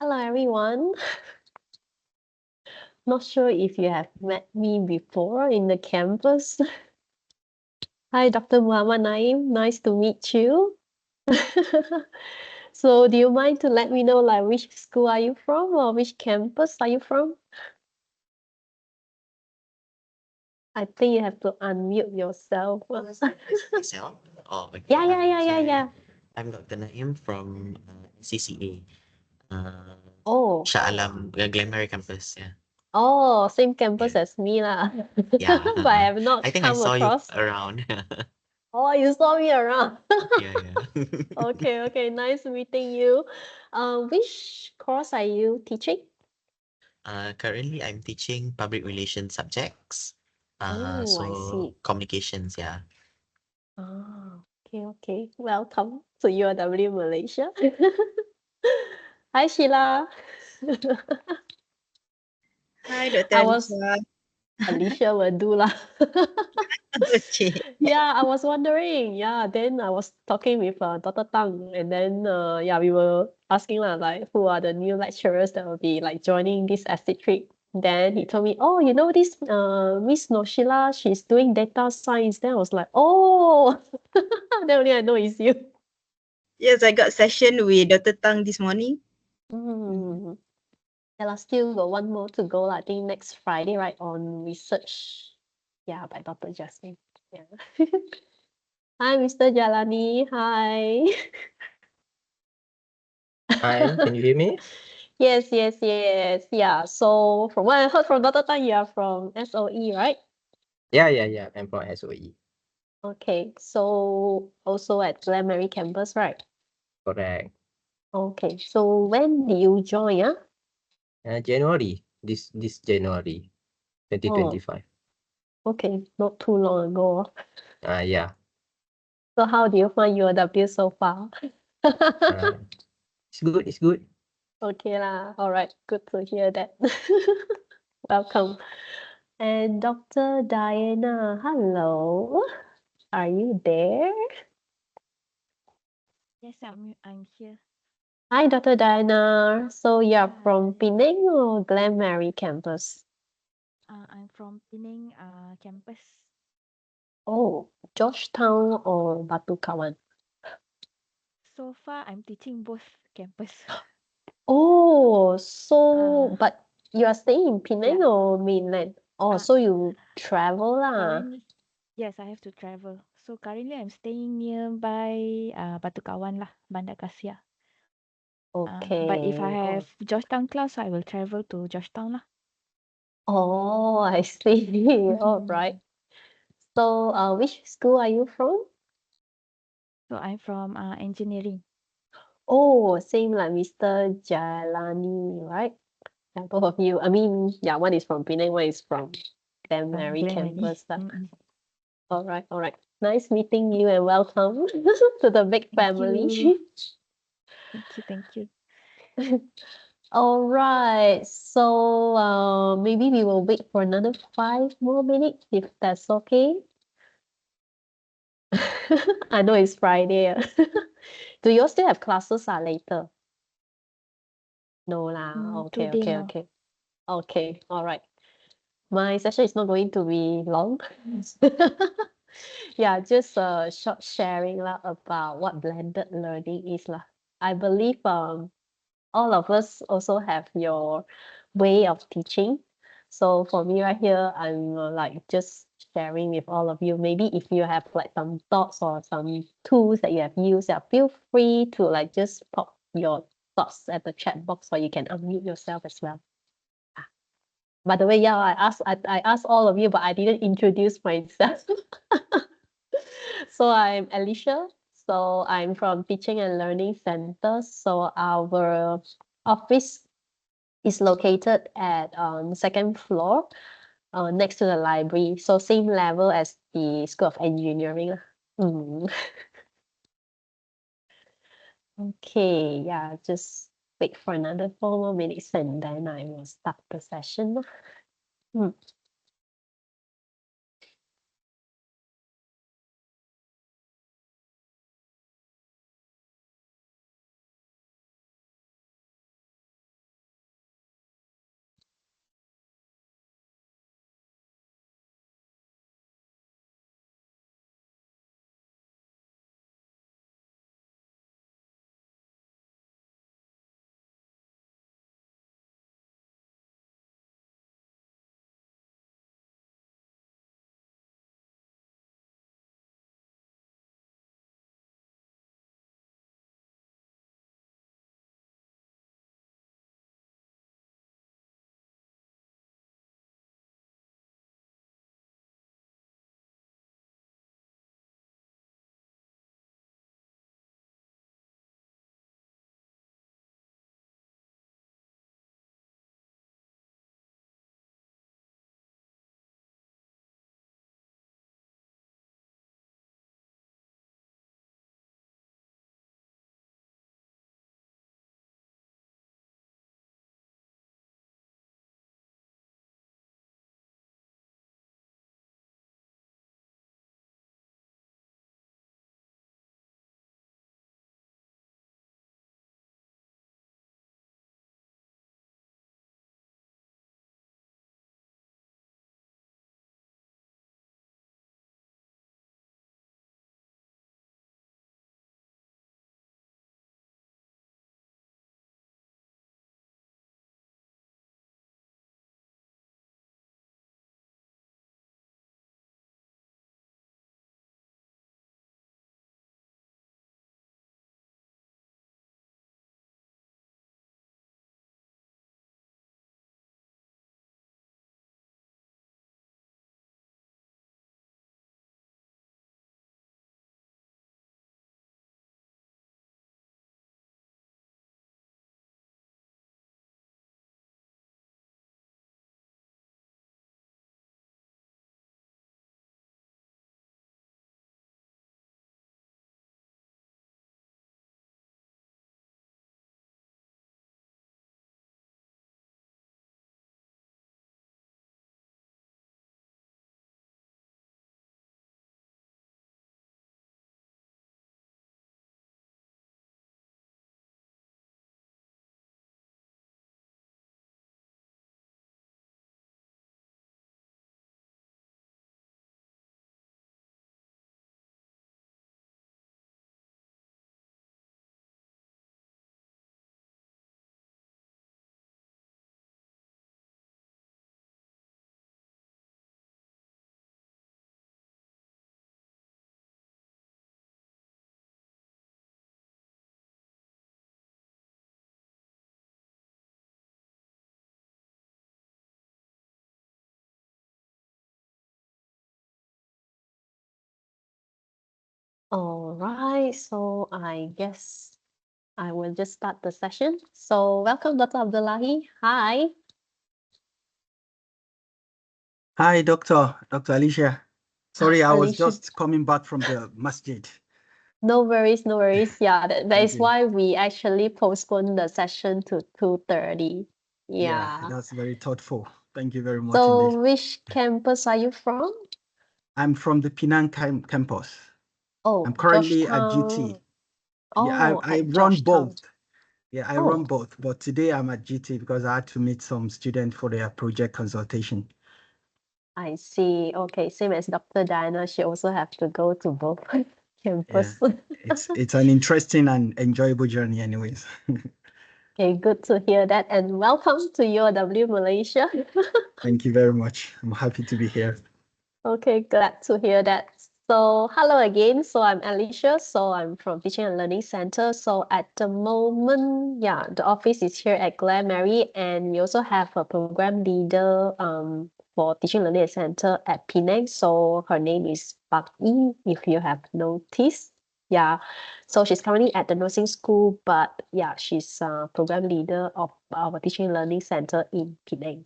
Hello, everyone. Not sure if you have met me before in the campus. Hi, Dr. Muhammad Naim. Nice to meet you. So, do you mind to let me know, like, which school are you from or which campus are you from? I think you have to unmute yourself. Myself? Oh, okay. Yeah. I'm Dr. Naim from CCA, Oh, Shah Alam, Glenmary campus. Yeah, oh, same campus yeah, as me lah. yeah. But I have I not think I come saw you across. around. Oh, you saw me around. Yeah, yeah. Okay, nice meeting you. Which course are you teaching? Currently, I'm teaching public relations subjects. Oh, I So see. communications. Yeah. Ah, okay. Welcome to URW Malaysia. Hi, Sheila. Hi, Dr. I was Alicia. Alicia will do lah. Okay. Yeah, I was wondering. Yeah, then I was talking with Dr. Tang, and then yeah, we were asking lah, like, who are the new lecturers that will be like joining this estate trip. Then he told me, oh, you know this Miss Noshila, she's doing data science. Then I was like, oh, then only I know it's you. Yes, I got session with Dr. Tang this morning. Mm. Yeah, lah, still got one more to go lah. I think next Friday, right, on research. Yeah, by Dr. Jasmine. Yeah. Hi, Mr. Jalani. Hi. Hi, can you hear me? Yes. Yeah. So from what I heard from Dr. Tan, you are from SOE, right? Yeah. I'm from SOE. Okay. So also at Glenmary campus, right? Correct. Okay. So when did you join? January, this January, Oh, 2025. okay. Not too long ago. Yeah. So how do you find URW so far? It's good. Okay lah. All right. Good to hear that. Welcome. And Dr. Diana, hello. Are you there? Yes, I'm here. Hi, Dr. Diana. So you're from Hi. Penang or Glenmary campus? I'm from Penang campus. Oh, Georgetown or Batu Kawan? So far, I'm teaching both campus. Oh, so Uh, but you are staying in Penang yeah. or mainland? Oh, Uh, so you travel lah. currently, yes, I have to travel. So currently, I'm staying nearby Batu Kawan lah, Bandar Kasia. But if I Okay. have Georgetown class, I will travel to Georgetown lah. Oh, I see. All right. So, which school are you from? So I'm from engineering. Oh, same like Mr. Jalani, right? Yeah, both of you. I mean, yeah, one is from Penang, one is from Glenmary Glenmary. campus. Mm-mm. All right. Nice meeting you and welcome to the big Thank family. you. Thank you. All right. So maybe we will wait for another 5 more minutes if that's okay. I know it's Friday. Do you all still have classes later? No lah. Today no. Okay. All right. My session is not going to be long. Yeah, just a short sharing lah about what blended learning is lah. I believe all of us also have your way of teaching. So for me right here, I'm like just sharing with all of you. Maybe if you have like some thoughts or some tools that you have used, yeah, feel free to like just pop your thoughts at the chat box or you can unmute yourself as well. By the way, yeah, I asked all of you, but I didn't introduce myself. So I'm Alicia. So I'm from Teaching and Learning Center. So our office is located at second floor, next to the library. So same level as the School of Engineering lah. Okay, yeah, just wait for another 4 more minutes and then I will start the session lah. All right, so I guess I will just start the session. So welcome, Dr. Abdullahi. Hi. Hi, Dr. Alicia. Sorry, I was Alicia. just coming back from the masjid. No worries, no worries. Yeah, that Thank is you. why we actually postponed the session to 2:30. Yeah. That's very thoughtful. Thank you very much So indeed. which campus are you from? I'm from the Penang campus. Oh, I'm currently at Georgetown. GT. Yeah, Oh, I at run Georgetown. both. Yeah, I Oh. run both, but today I'm at GT because I had to meet some students for their project consultation. I see. Okay, same as Dr. Diana, she also have to go to both campus. It's an interesting and enjoyable journey anyways. Okay, good to hear that. And welcome to UOW Malaysia. Thank you very much. I'm happy to be here. Okay, glad to hear that. So hello again. So I'm Alicia. So I'm from Teaching and Learning Center. So at the moment, yeah, the office is here at Glen Mary, and we also have a program leader for Teaching and Learning Center at Penang. So her name is Park Yi, if you have noticed. Yeah, so she's currently at the nursing school, but yeah, she's program leader of our Teaching and Learning Center in Penang.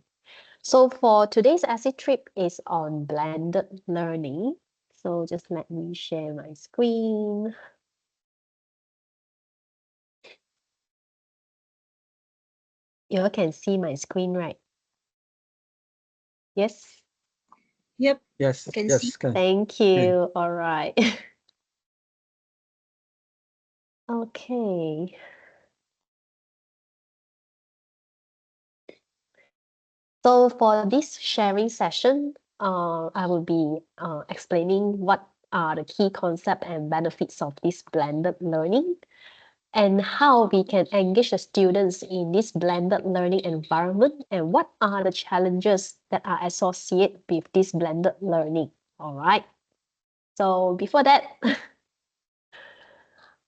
So for today's essay trip is on blended learning. So just let me share my screen. You all can see my screen, right? Yes. Yep. Yes, Can yes, see. can. Thank you. All right. Okay. So for this sharing session, I will be explaining what are the key concepts and benefits of this blended learning, and how we can engage the students in this blended learning environment, and what are the challenges that are associated with this blended learning. All right. So before that,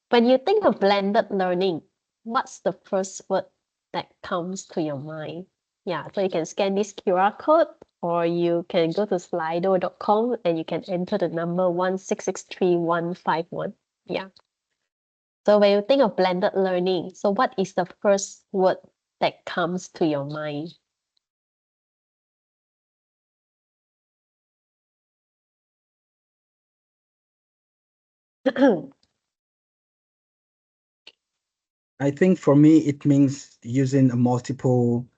when you think of blended learning, what's the first word that comes to your mind? Yeah, so you can scan this QR code, or you can go to slido.com and you can enter the number 1663151. Yeah. So when you think of blended learning, so what is the first word that comes to your mind? I think for me, it means using a multiple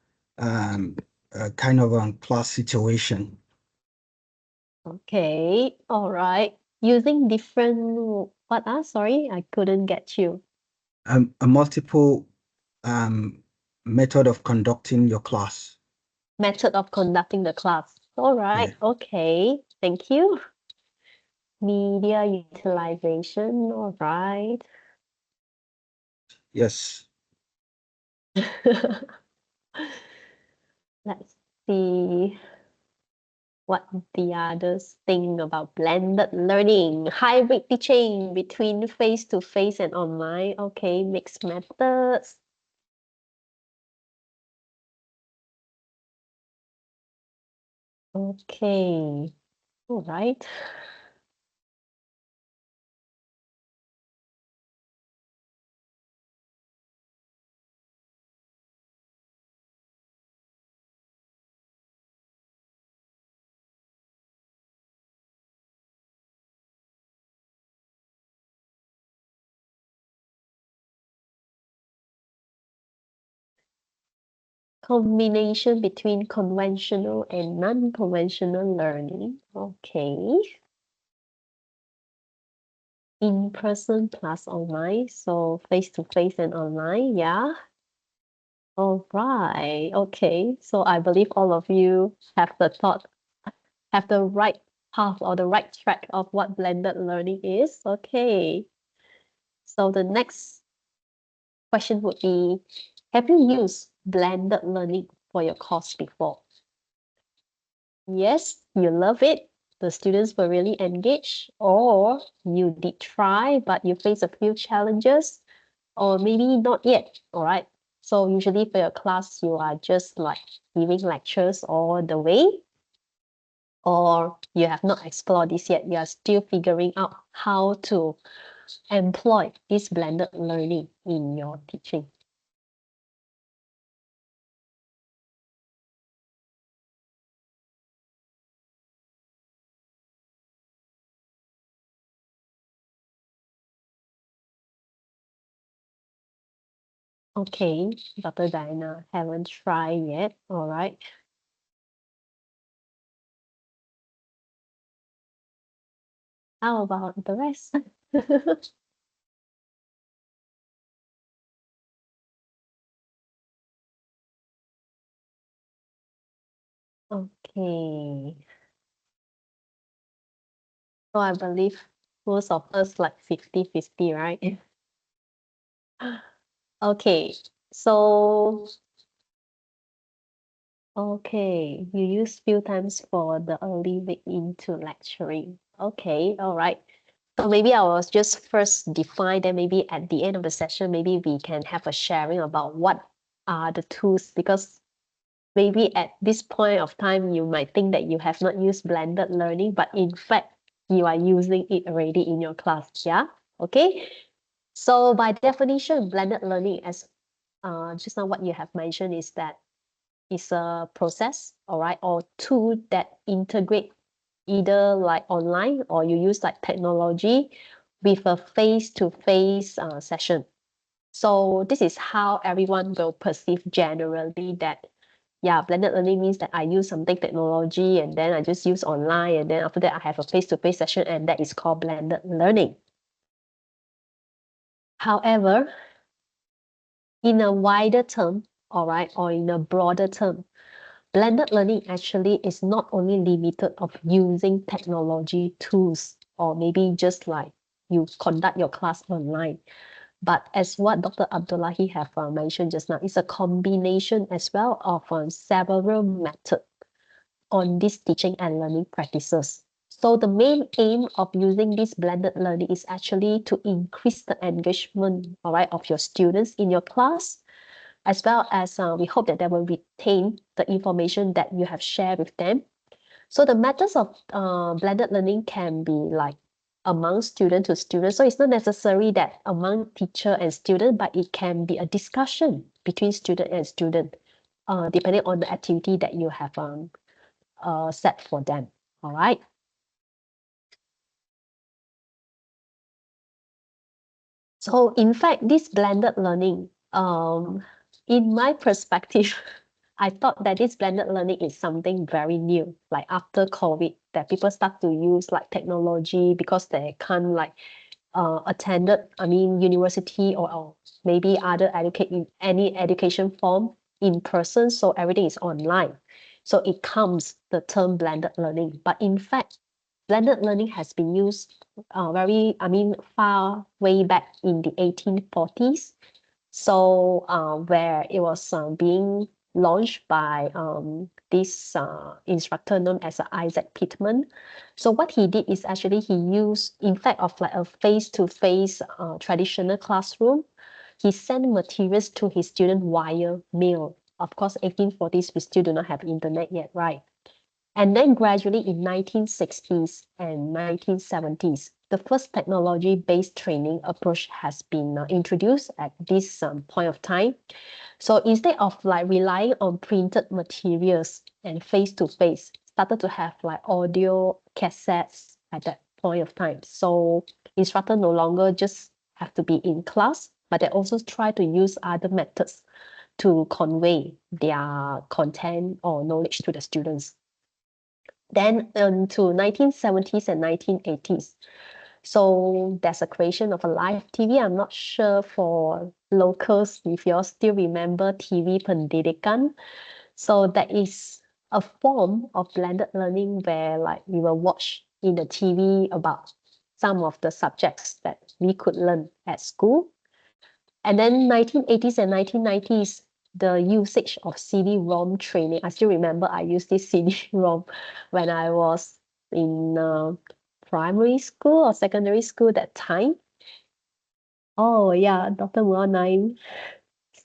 kind of a class situation. Okay, all right. Using different, what sorry, I couldn't get you. A multiple method of conducting your class. Method of conducting the class. All right, okay, thank you. Media utilization, all right. Yes. Let's see what the others think about blended learning. Hybrid teaching between face-to-face and online. Okay, mixed methods. Okay, all right. Combination between conventional and non-conventional learning. Okay. In-person plus online, so face-to-face and online, yeah. All right, okay. So I believe all of you have the right path or the right track of what blended learning is. Okay. So the next question would be, have you used blended learning for your course before? Yes, you love it. The students were really engaged, or you did try, but you face a few challenges, or maybe not yet. All right. So usually for your class, you are just like giving lectures all the way. or you have not explored this yet, you are still figuring out how to employ this blended learning in your teaching? Okay, Dr. Diana, haven't tried yet. All right. How about the rest? Okay. So I believe most of us like 50-50, right? Okay, so okay, you use few times for the early week into lecturing. Okay, all right. So maybe I will just first define, then maybe at the end of the session, maybe we can have a sharing about what are the tools, because maybe at this point of time, you might think that you have not used blended learning, but in fact, you are using it already in your class. Yeah. Okay. So by definition, blended learning, as just now what you have mentioned, is that it's a process, all right, or tool that integrate either like online or you use like technology with a face-to-face session. So this is how everyone will perceive generally that, yeah, blended learning means that I use something technology and then I just use online, and then after that I have a face-to-face session, and that is called blended learning. However, in a wider term, all right, or in a broader term, blended learning actually is not only limited of using technology tools, or maybe just like you conduct your class online. But as what Dr. Abdullahi have mentioned just now, it's a combination as well of several methods on these teaching and learning practices. So the main aim of using this blended learning is actually to increase the engagement, all right, of your students in your class, as well as we hope that they will retain the information that you have shared with them. So the methods of blended learning can be like among student to student. So it's not necessary that among teacher and student, but it can be a discussion between student and student, depending on the activity that you have set for them. All right. So in fact, this blended learning, in my perspective, I thought that this blended learning is something very new, like after COVID, that people start to use like technology because they can't like university or maybe other any education form in person, so everything is online. So it comes the term blended learning. But in fact, blended learning has been used far way back in the 1840s. So where it was being launched by this instructor known as Isaac Pitman. So what he did is actually he used, in fact, of like a face-to-face traditional classroom, he sent materials to his student via mail. Of course, 1840s, we still do not have internet yet, right? And then gradually in 1960s and 1970s, the first technology-based training approach has been introduced at this point of time. So instead of like relying on printed materials and face-to-face, started to have like audio cassettes at that point of time. So instructor no longer just have to be in class, but they also try to use other methods to convey their content or knowledge to the students. Then to 1970s and 1980s. So there's a creation of a live TV. I'm not sure for locals if you all still remember TV Pendidikan. So that is a form of blended learning where like we will watch in the TV about some of the subjects that we could learn at school. And then 1980s and 1990s, the usage of CD-ROM training. I still remember I used this CD-ROM when I was in primary school or secondary school that time. Oh yeah, Dr. Muanaim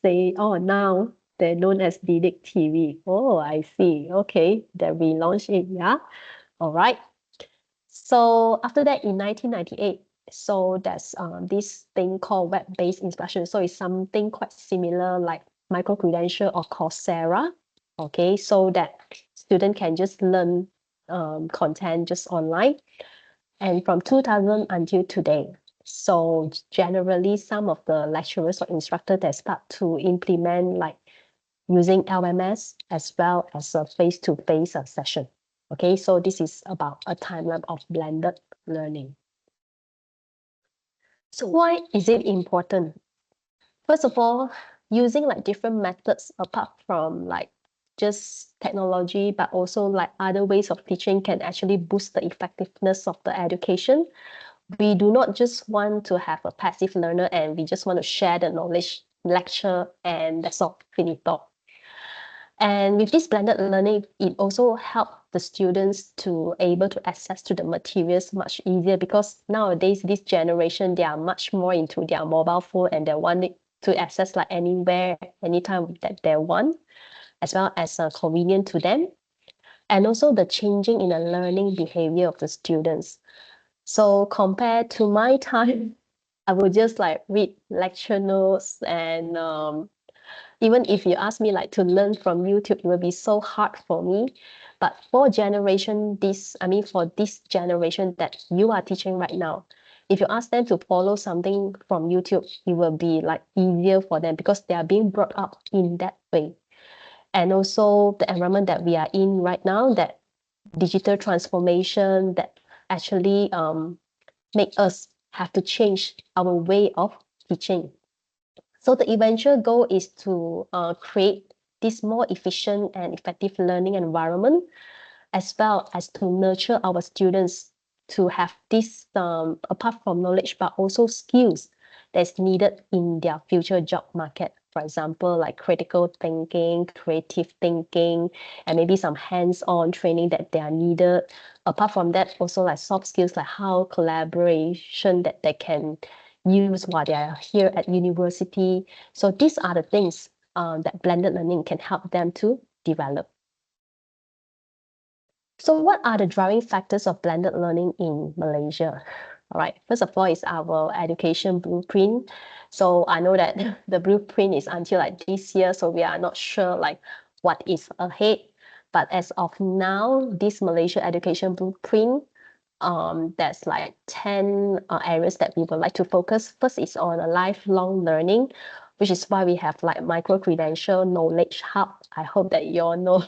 say, oh now they're known as Didik TV. Oh, I see. Okay, they relaunched it, yeah. All right. So after that, in 1998, so there's this thing called web-based instruction. So it's something quite similar like micro-credential or Coursera. Okay, so that student can just learn content just online. And from 2000 until today, so generally some of the lecturers or instructors that start to implement like using LMS as well as a face-to-face session. Okay, so this is about a timeline of blended learning. So why is it important? First of all, using like different methods apart from like just technology, but also like other ways of teaching can actually boost the effectiveness of the education. We do not just want to have a passive learner and we just want to share the knowledge, lecture, and that's all, finito. And with this blended learning, it also helps the students to able to access to the materials much easier because nowadays, this generation, they are much more into their mobile phone and they want it to access like anywhere, anytime that they want, as well as convenient to them. And also the changing in the learning behavior of the students. So compared to my time, I would just like read lecture notes and even if you ask me like to learn from YouTube, it will be so hard for me. But for this generation that you are teaching right now, if you ask them to follow something from YouTube, it will be like easier for them because they are being brought up in that way. And also the environment that we are in right now, that digital transformation that actually make us have to change our way of teaching. So the eventual goal is to create this more efficient and effective learning environment, as well as to nurture our students to have this, apart from knowledge, but also skills that's needed in their future job market. For example, like critical thinking, creative thinking, and maybe some hands-on training that they are needed. Apart from that, also like soft skills like how collaboration that they can use while they are here at university. So these are the things that blended learning can help them to develop. So what are the driving factors of blended learning in Malaysia? All right, first of all is our education blueprint. So I know that the blueprint is until like this year, so we are not sure like what is ahead. But as of now, this Malaysia education blueprint, there's like 10 areas that we would like to focus. First is on a lifelong learning, which is why we have like micro-credential knowledge hub. I hope that you all know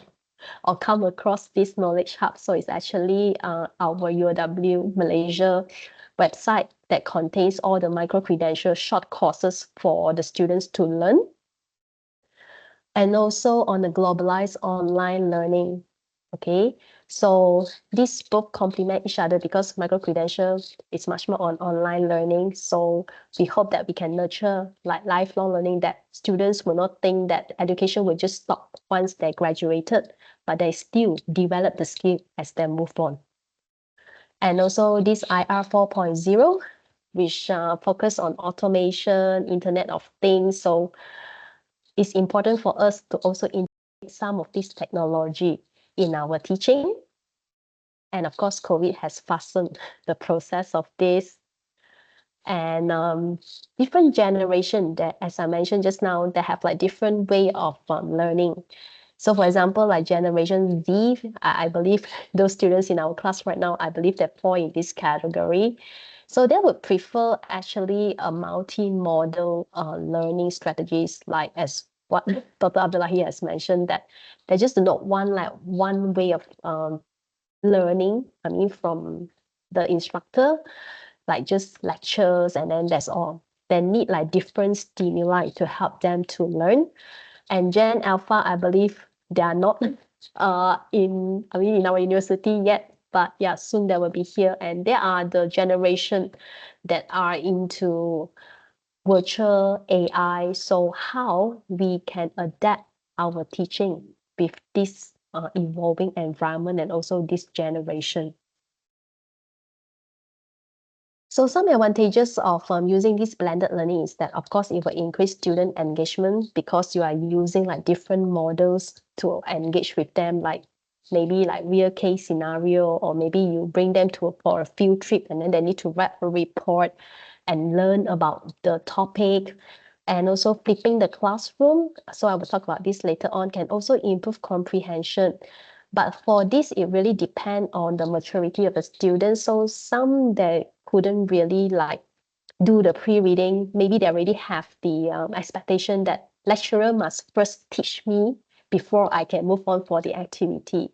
or come across this knowledge hub. So it's actually our UOW Malaysia website that contains all the micro-credential short courses for the students to learn. And also on the globalized online learning. Okay, so these both complement each other because micro-credential is much more on online learning. So we hope that we can nurture like lifelong learning, that students will not think that education will just stop once they graduated, but they still develop the skill as they move on. And also this IR 4.0, which focus on automation, Internet of Things. So it's important for us to also integrate some of this technology in our teaching. And of course, COVID has fastened the process of this. And different generation that, as I mentioned just now, they have like different way of learning. So for example, like Generation Z, I believe those students in our class right now, I believe they fall in this category. So they would prefer actually a multi-model learning strategies, like as what Dr. Abdullahi has mentioned, that they just do not want like one way of learning, I mean, from the instructor, like just lectures and then that's all. They need like different stimuli to help them to learn. And Gen Alpha, I believe they are not in our university yet, but yeah, soon they will be here. And they are the generation that are into virtual AI. So how we can adapt our teaching with this evolving environment and also this generation. So some advantages of using this blended learning is that, of course, it will increase student engagement because you are using like different models to engage with them, like maybe like real case scenario, or maybe you bring them for a field trip and then they need to write a report and learn about the topic. And also flipping the classroom, so I will talk about this later on, can also improve comprehension. But for this, it really depends on the maturity of the students. So some that couldn't really like do the pre-reading, maybe they already have the expectation that lecturer must first teach me before I can move on for the activity.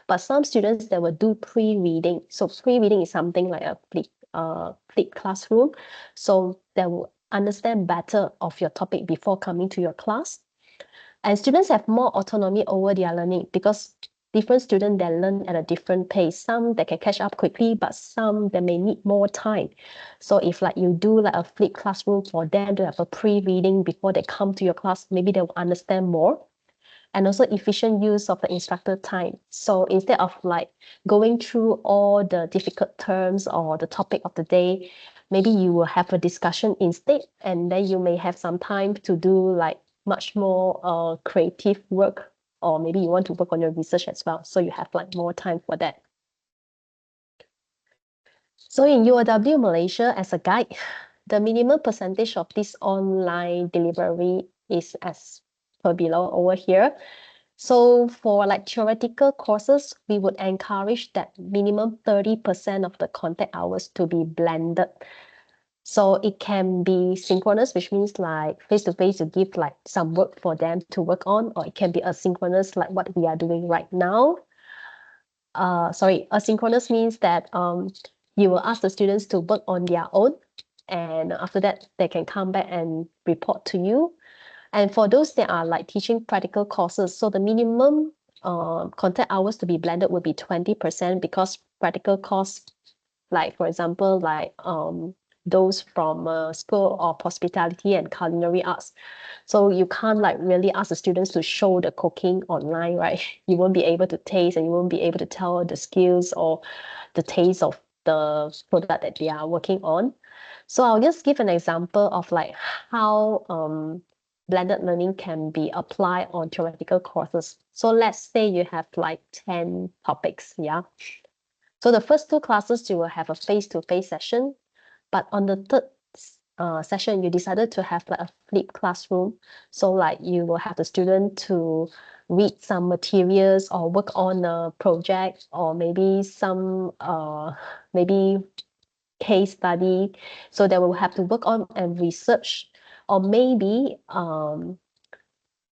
But some students that will do pre-reading. So pre-reading is something like a flipped classroom. So they will understand better of your topic before coming to your class. And students have more autonomy over their learning because different students they learn at a different pace. Some they can catch up quickly, but some they may need more time. So if like you do like a flipped classroom for them to have a pre-reading before they come to your class, maybe they will understand more. And also efficient use of the instructor time. So instead of like going through all the difficult terms or the topic of the day, maybe you will have a discussion instead, and then you may have some time to do like much more creative work, or maybe you want to work on your research as well. So you have like more time for that. So in UOW Malaysia, as a guide, the minimum percentage of this online delivery is as per below over here. So for like theoretical courses, we would encourage that minimum 30% of the contact hours to be blended. So it can be synchronous, which means like face-to-face, you give like some work for them to work on, or it can be asynchronous, like what we are doing right now. Asynchronous means that you will ask the students to work on their own, and after that, they can come back and report to you. And for those that are like teaching practical courses, so the minimum contact hours to be blended will be 20%, because practical course, like for example, like those from School of Hospitality and Culinary Arts. So you can't like really ask the students to show the cooking online, right? You won't be able to taste, and you won't be able to tell the skills or the taste of the product that they are working on. So I'll just give an example of like how blended learning can be applied on theoretical courses. So let's say you have like 10 topics, yeah. So the first 2 classes, you will have a face-to-face session, but on the third session, you decided to have like a flipped classroom. So like you will have the student to read some materials or work on a project, or maybe some maybe case study. So they will have to work on and research, or maybe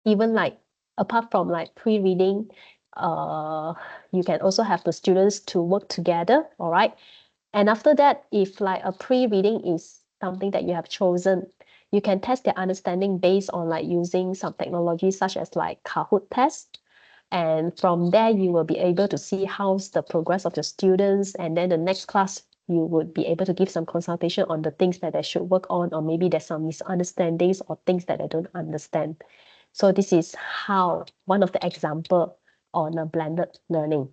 even like apart from like pre-reading, you can also have the students to work together, all right? And after that, if like a pre-reading is something that you have chosen, you can test their understanding based on like using some technology such as like Kahoot test. And from there, you will be able to see how's the progress of the students. And then the next class, you would be able to give some consultation on the things that they should work on, or maybe there's some misunderstandings or things that they don't understand. So this is how one of the example on a blended learning.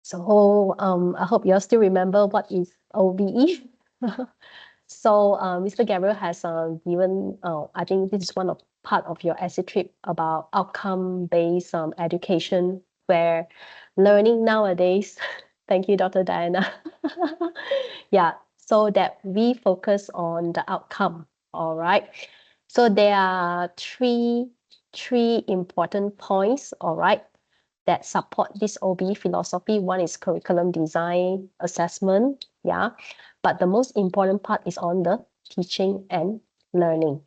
So I hope you all still remember what is OBE. So Mr. Gabriel has given, I think this is one of part of your essay trip about outcome-based education, where learning nowadays, thank you, Dr. Diana. Yeah, so that we focus on the outcome, all right? So there are three important points, all right, that support this OBE philosophy. One is curriculum design, assessment, yeah. But the most important part is on the teaching and learning.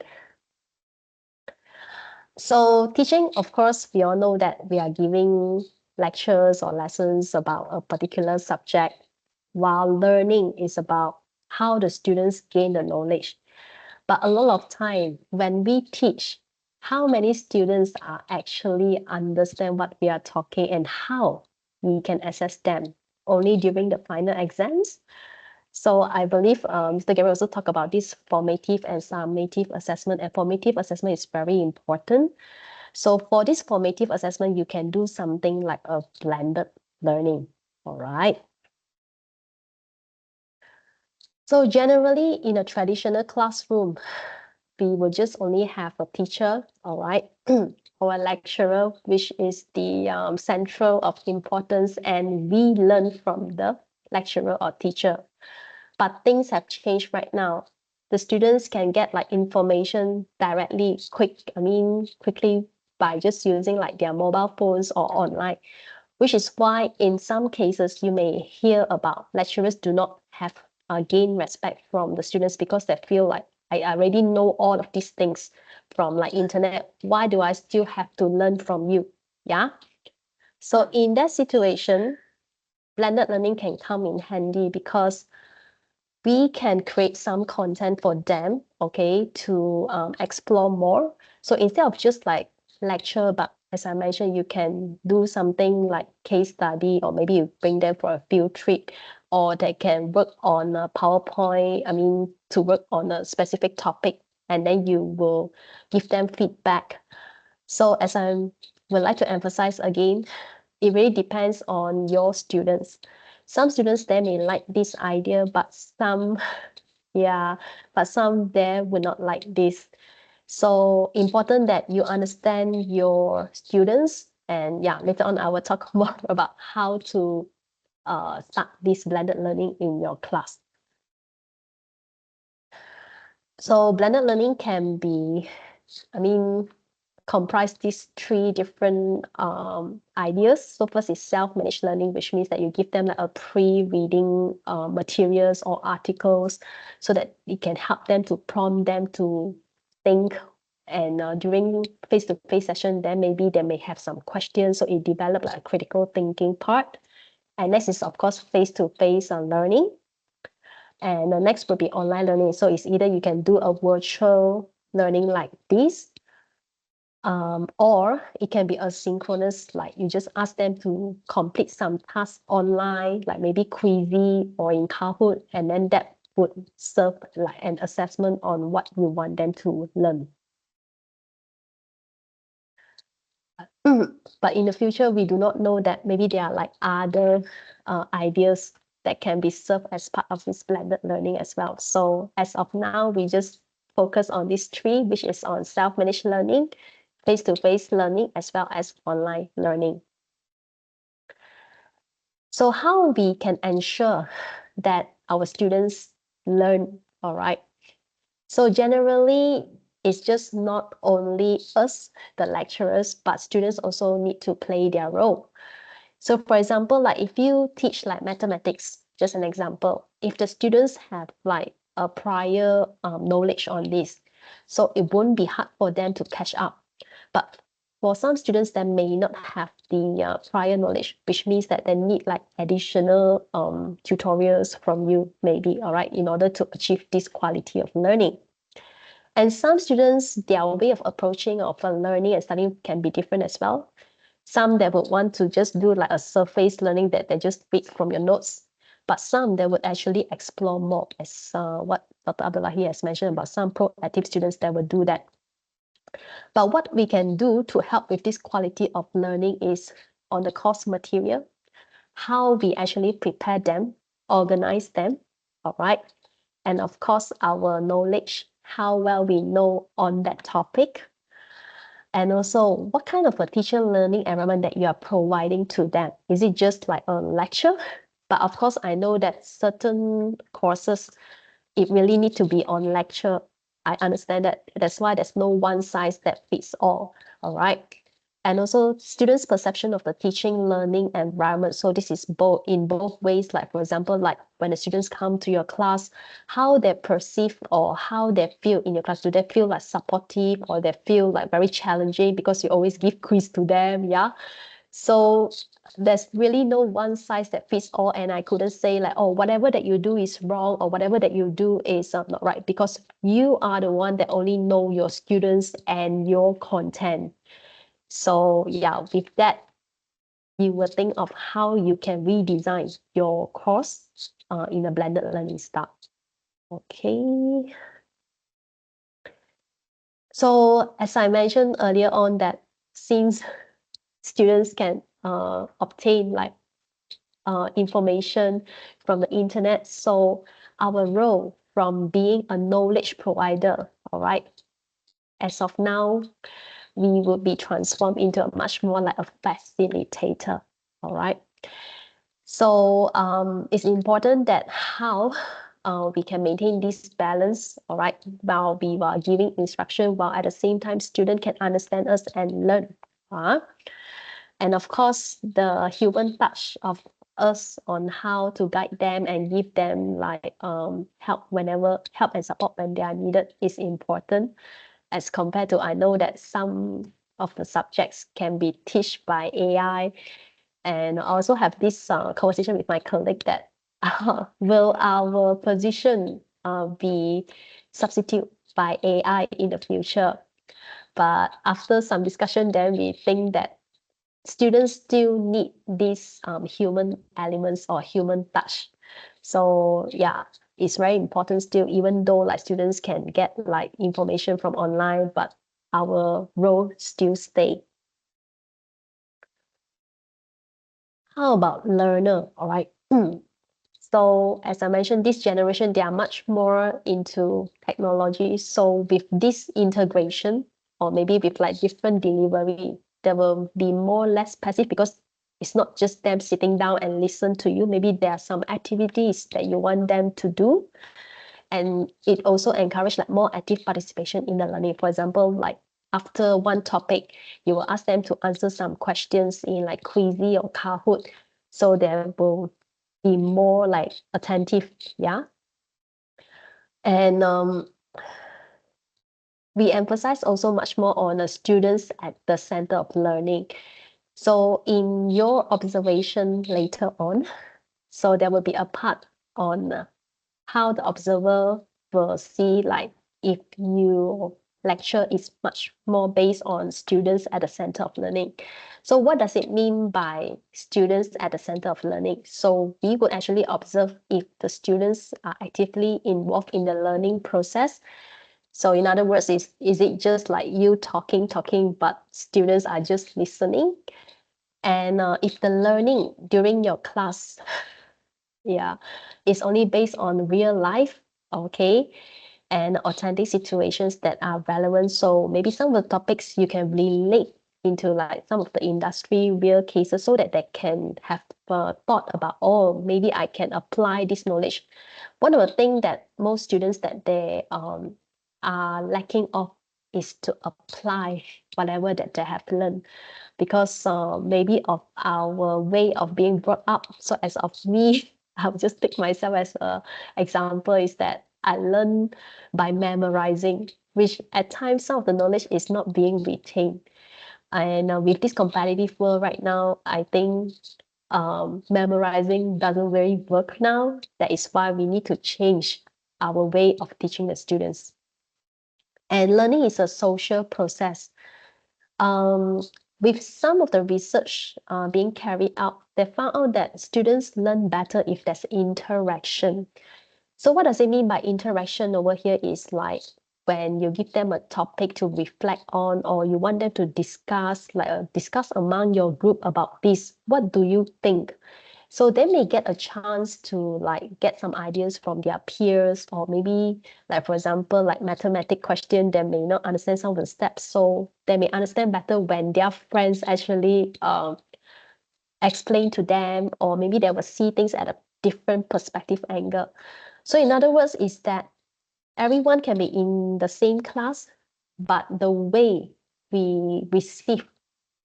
So teaching, of course, we all know that we are giving lectures or lessons about a particular subject, while learning is about how the students gain the knowledge. But a lot of time when we teach, how many students are actually understand what we are talking, and how we can assess them? Only during the final exams? So I believe Mr. Gabriel also talked about this formative and summative assessment, and formative assessment is very important. So for this formative assessment, you can do something like a blended learning, all right? So generally in a traditional classroom, we will just only have a teacher, all right, or a lecturer, which is the central of importance, and we learn from the lecturer or teacher. But things have changed right now. The students can get like information directly, quickly by just using like their mobile phones or online, which is why in some cases you may hear about lecturers do not have gain respect from the students because they feel like I already know all of these things from like internet. Why do I still have to learn from you? Yeah. So in that situation, blended learning can come in handy because we can create some content for them, okay, to explore more. So instead of just like lecture, but as I mentioned, you can do something like case study, or maybe you bring them for a field trip, or they can work on a PowerPoint, to work on a specific topic, and then you will give them feedback. So as I would like to emphasize again, it really depends on your students. Some students, they may like this idea, but some, yeah, but some there will not like this. So important that you understand your students, and yeah, later on I will talk more about how to start this blended learning in your class. So blended learning can be, comprise these three different ideas. So first is self-managed learning, which means that you give them like a pre-reading materials or articles so that it can help them to prompt them to think. And during face-to-face session, then maybe they may have some questions, so it develops like a critical thinking part. And next is of course face-to-face learning. And the next will be online learning. So it's either you can do a virtual learning like this, or it can be asynchronous, like you just ask them to complete some tasks online, like maybe Quizy or in Kahoot, and then that would serve like an assessment on what you want them to learn. But in the future, we do not know that maybe there are like other ideas that can be served as part of this blended learning as well. So as of now, we just focus on these three, which is on self-managed learning, face-to-face learning, as well as online learning. So how we can ensure that our students learn, all right? So generally, it's just not only us, the lecturers, but students also need to play their role. So for example, like if you teach like mathematics, just an example, if the students have like a prior knowledge on this, so it won't be hard for them to catch up. But for some students that may not have the prior knowledge, which means that they need like additional tutorials from you, maybe, all right, in order to achieve this quality of learning. And some students, their way of approaching of learning and studying can be different as well. Some that would want to just do like a surface learning that they just read from your notes, but some that would actually explore more, as what Dr. Abdullahi has mentioned about some proactive students that would do that. But what we can do to help with this quality of learning is on the course material, how we actually prepare them, organize them, all right? And of course, our knowledge, how well we know on that topic. And also, what kind of a teacher learning environment that you are providing to them? Is it just like a lecture? But of course, I know that certain courses, it really need to be on lecture. I understand that. That's why there's no one size that fits all right? And also students' perception of the teaching learning environment. So this is both in both ways, like for example, like when the students come to your class, how they perceive or how they feel in your class. Do they feel like supportive, or they feel like very challenging because you always give quiz to them? Yeah. So there's really no one size that fits all, and I couldn't say like, oh, whatever that you do is wrong, or whatever that you do is not right, because you are the one that only know your students and your content. So yeah, with that, you will think of how you can redesign your course in a blended learning style. Okay. So as I mentioned earlier on, that since students can obtain like information from the internet, so our role from being a knowledge provider, all right, as of now, we will be transformed into a much more like a facilitator. All right. So it's important that how we can maintain this balance, all right, while we are giving instruction, while at the same time student can understand us and learn. And of course, the human touch of us on how to guide them and give them like help and support when they are needed is important, as compared to, I know that some of the subjects can be taught by AI. And I also have this conversation with my colleague that will our position be substituted by AI in the future? But after some discussion, then we think that students still need these human elements or human touch. So yeah, it's very important still, even though like students can get like information from online, but our role still stay. How about learner? All right. So as I mentioned, this generation, they are much more into technology. So with this integration, or maybe with like different delivery, there will be more less passive, because it's not just them sitting down and listen to you. Maybe there are some activities that you want them to do. And it also encourage like more active participation in the learning. For example, like after one topic, you will ask them to answer some questions in like Quizzy or Kahoot. So there will be more like attentive, yeah. And we emphasize also much more on the students at the center of learning. So in your observation later on, so there will be a part on how the observer will see like if your lecture is much more based on students at the center of learning. So what does it mean by students at the center of learning? So we would actually observe if the students are actively involved in the learning process. So in other words, is it just like you talking, but students are just listening? And if the learning during your class, yeah, is only based on real life, okay, and authentic situations that are relevant. So maybe some of the topics you can relate into like some of the industry real cases, so that they can have thought about, oh, maybe I can apply this knowledge. One of the things that most students that they are lacking of is to apply whatever that they have learned, because maybe of our way of being brought up. So as of me, I'll just take myself as an example, is that I learn by memorizing, which at times some of the knowledge is not being retained. And with this competitive world right now, I think memorizing doesn't really work now. That is why we need to change our way of teaching the students. And learning is a social process. With some of the research being carried out, they found out that students learn better if there's interaction. So what does it mean by interaction over here is like when you give them a topic to reflect on, or you want them to discuss, like discuss among your group about this, what do you think? So they may get a chance to like get some ideas from their peers, or maybe like, for example, like mathematic question, they may not understand some of the steps. So they may understand better when their friends actually explain to them, or maybe they will see things at a different perspective angle. So in other words, is that everyone can be in the same class, but the way we receive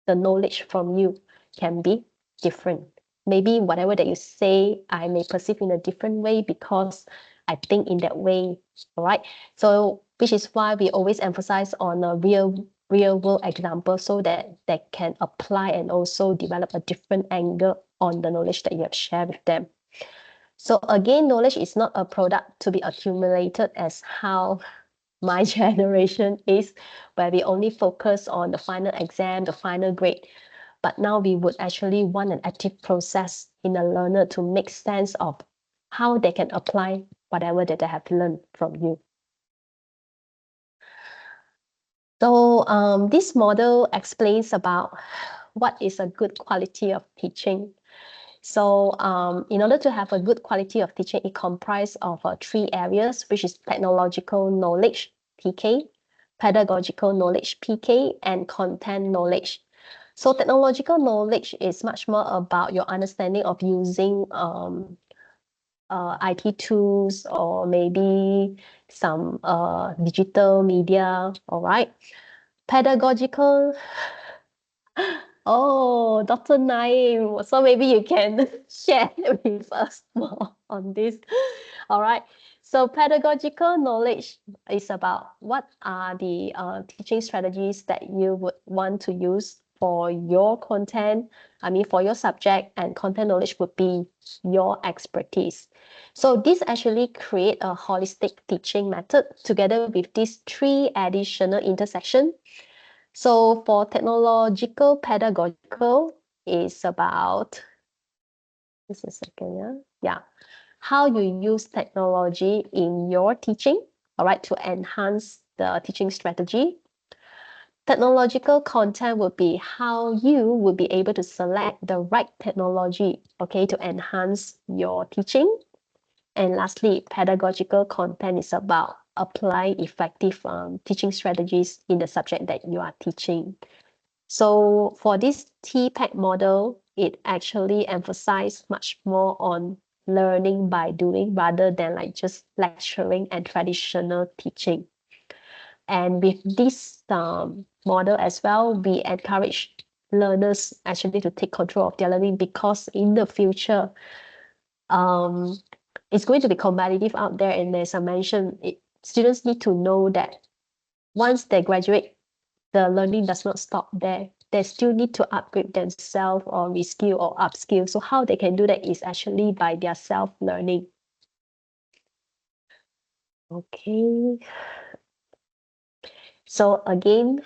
the knowledge from you can be different. Maybe whatever that you say, I may perceive in a different way because I think in that way, all right? So which is why we always emphasize on a real world example, so that they can apply and also develop a different angle on the knowledge that you have shared with them. So again, knowledge is not a product to be accumulated as how my generation is, where we only focus on the final exam, the final grade. But now we would actually want an active process in a learner to make sense of how they can apply whatever that they have learned from you. So this model explains about what is a good quality of teaching. So in order to have a good quality of teaching, it comprises of 3 areas, which is technological knowledge, TK, pedagogical knowledge, PK, and content knowledge. So technological knowledge is much more about your understanding of using IT tools or maybe some digital media, all right? Pedagogical, oh, Dr. Naim, so maybe you can share with us more on this. All right. So pedagogical knowledge is about what are the teaching strategies that you would want to use for your content, for your subject, and content knowledge would be your expertise. So this actually create a holistic teaching method together with these three additional intersection. So for technological pedagogical is about, just a second, yeah, how you use technology in your teaching, all right, to enhance the teaching strategy. Technological content would be how you would be able to select the right technology, okay, to enhance your teaching. And lastly, pedagogical content is about applying effective teaching strategies in the subject that you are teaching. So for this TPEC model, it actually emphasizes much more on learning by doing rather than like just lecturing and traditional teaching. And with this model as well, we encourage learners actually to take control of their learning because in the future, it's going to be competitive out there. And as I mentioned, students need to know that once they graduate, the learning does not stop there. They still need to upgrade themselves or reskill or upskill. So how they can do that is actually by their self-learning. Okay. So again,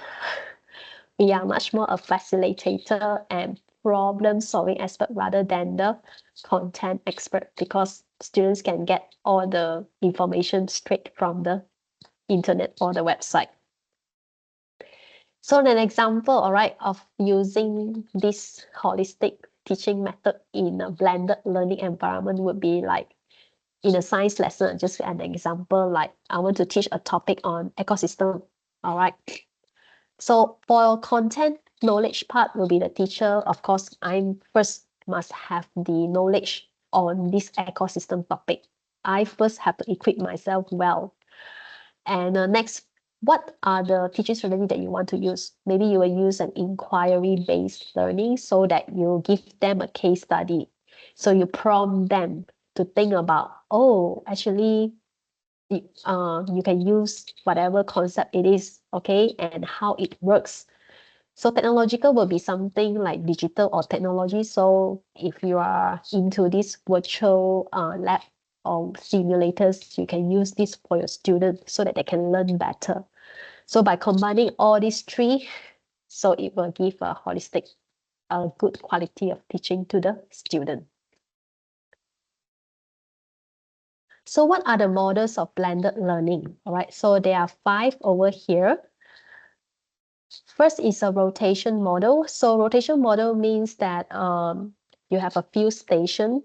we are much more a facilitator and problem-solving expert rather than the content expert because students can get all the information straight from the internet or the website. So an example, all right, of using this holistic teaching method in a blended learning environment would be like in a science lesson, just an example, like I want to teach a topic on ecosystem, all right. So for content knowledge part will be the teacher. Of course, I first must have the knowledge on this ecosystem topic. I first have to equip myself well. And next, what are the teaching strategy that you want to use? Maybe you will use an inquiry-based learning so that you give them a case study. So you prompt them to think about, oh, actually, you can use whatever concept it is, okay, and how it works. So technological will be something like digital or technology. So if you are into this virtual lab or simulators, you can use this for your students so that they can learn better. So by combining all these three, so it will give a holistic, good quality of teaching to the student. So what are the models of blended learning? All right, so there are 5 over here. First is a rotation model. So rotation model means that you have a few stations.